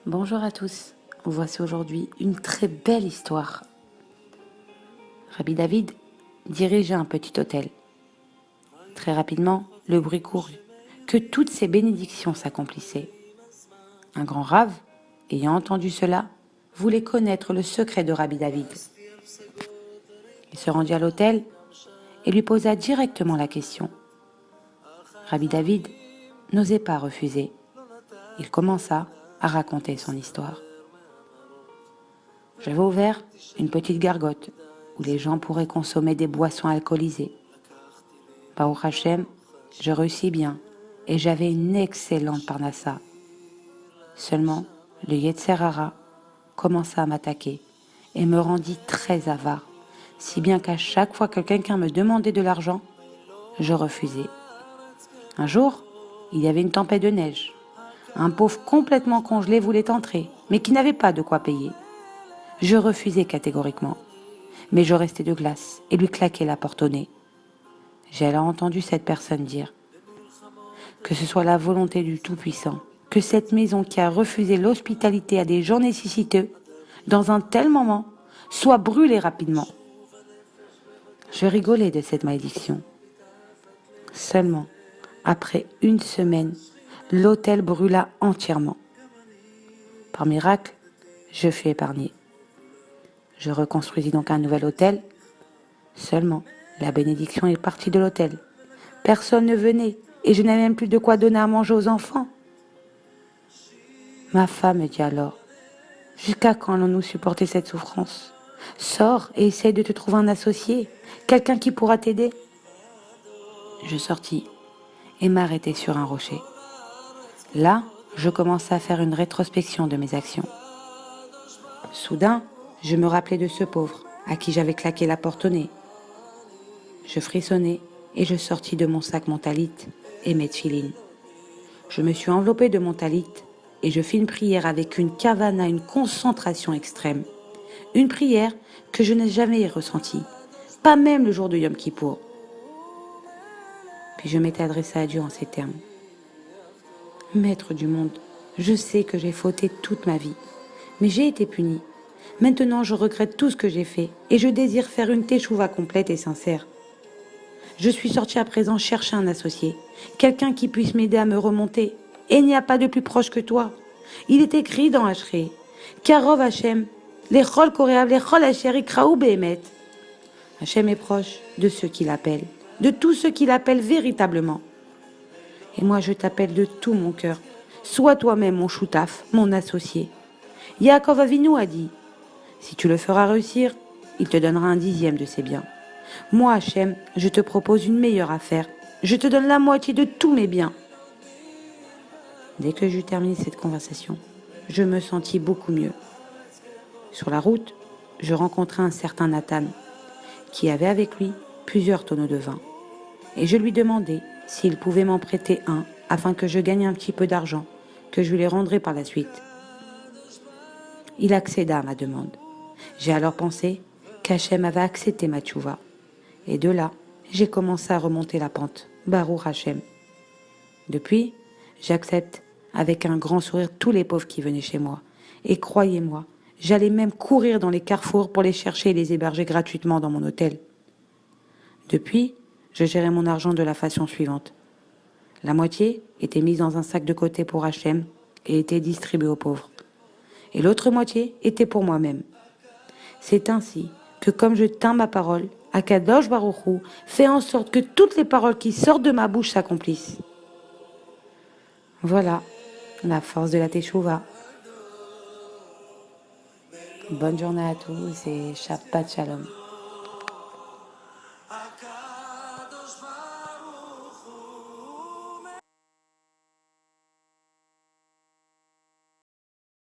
Bonjour à tous, voici aujourd'hui une très belle histoire. Rabbi David dirigeait un petit hôtel. Très rapidement, le bruit courut, que toutes ses bénédictions s'accomplissaient. Un grand rave, ayant entendu cela, voulait connaître le secret de Rabbi David. Il se rendit à l'hôtel et lui posa directement la question. Rabbi David n'osait pas refuser. Il commença à raconter son histoire. J'avais ouvert une petite gargote où les gens pourraient consommer des boissons alcoolisées. Baruch Hashem, je réussis bien et j'avais une excellente parnassa. Seulement, le Yetzer Hara commença à m'attaquer et me rendit très avare, si bien qu'à chaque fois que quelqu'un me demandait de l'argent, je refusais. Un jour, il y avait une tempête de neige. Un pauvre complètement congelé voulait entrer, mais qui n'avait pas de quoi payer. Je refusais catégoriquement, mais je restais de glace et lui claquais la porte au nez. J'ai alors entendu cette personne dire que ce soit la volonté du Tout-Puissant, que cette maison qui a refusé l'hospitalité à des gens nécessiteux, dans un tel moment, soit brûlée rapidement. Je rigolais de cette malédiction. Seulement, après une semaine, l'hôtel brûla entièrement. Par miracle, je fus épargné. Je reconstruisis donc un nouvel hôtel. Seulement, la bénédiction est partie de l'hôtel. Personne ne venait et je n'avais même plus de quoi donner à manger aux enfants. Ma femme me dit alors, jusqu'à quand allons-nous supporter cette souffrance? Sors et essaye de te trouver un associé, quelqu'un qui pourra t'aider. Je sortis et m'arrêtai sur un rocher. Là, je commençai à faire une rétrospection de mes actions. Soudain, je me rappelai de ce pauvre à qui j'avais claqué la porte au nez. Je frissonnai et je sortis de mon sac mon talit et mes tefilines. Je me suis enveloppé de mon talit et je fis une prière avec une kavana, une concentration extrême. Une prière que je n'ai jamais ressentie, pas même le jour de Yom Kippour. Puis je m'étais adressé à Dieu en ces termes. Maître du monde, je sais que j'ai fauté toute ma vie, mais j'ai été puni. Maintenant, je regrette tout ce que j'ai fait et je désire faire une teshuva complète et sincère. Je suis sorti à présent chercher un associé, quelqu'un qui puisse m'aider à me remonter. Et il n'y a pas de plus proche que toi. Il est écrit dans Hachré, Karov Hashem, les Chol Koréav, les Chol Asher Ikraou Behemet. Hashem est proche de ceux qui l'appellent, de tous ceux qui l'appellent véritablement. Et moi, je t'appelle de tout mon cœur. Sois toi-même mon choutaf, mon associé. Yaakov Avinu a dit, si tu le feras réussir, il te donnera un 10e de ses biens. Moi, Hachem, je te propose une meilleure affaire. Je te donne la moitié de tous mes biens. Dès que j'eus terminé cette conversation, je me sentis beaucoup mieux. Sur la route, je rencontrai un certain Nathan, qui avait avec lui plusieurs tonneaux de vin. Et je lui demandai s'il pouvait m'en prêter un, afin que je gagne un petit peu d'argent, que je lui les rendrai par la suite. Il accéda à ma demande. J'ai alors pensé qu'Hachem avait accepté ma tchouva. Et de là, j'ai commencé à remonter la pente. Baruch Hashem. Depuis, j'accepte avec un grand sourire tous les pauvres qui venaient chez moi. Et croyez-moi, j'allais même courir dans les carrefours pour les chercher et les héberger gratuitement dans mon hôtel. Depuis, je gérais mon argent de la façon suivante. La moitié était mise dans un sac de côté pour Hachem et était distribuée aux pauvres. Et l'autre moitié était pour moi-même. C'est ainsi que comme je tins ma parole, Akadosh Baruch Hu fait en sorte que toutes les paroles qui sortent de ma bouche s'accomplissent. Voilà la force de la Teshuvah. Bonne journée à tous et Shabbat Shalom.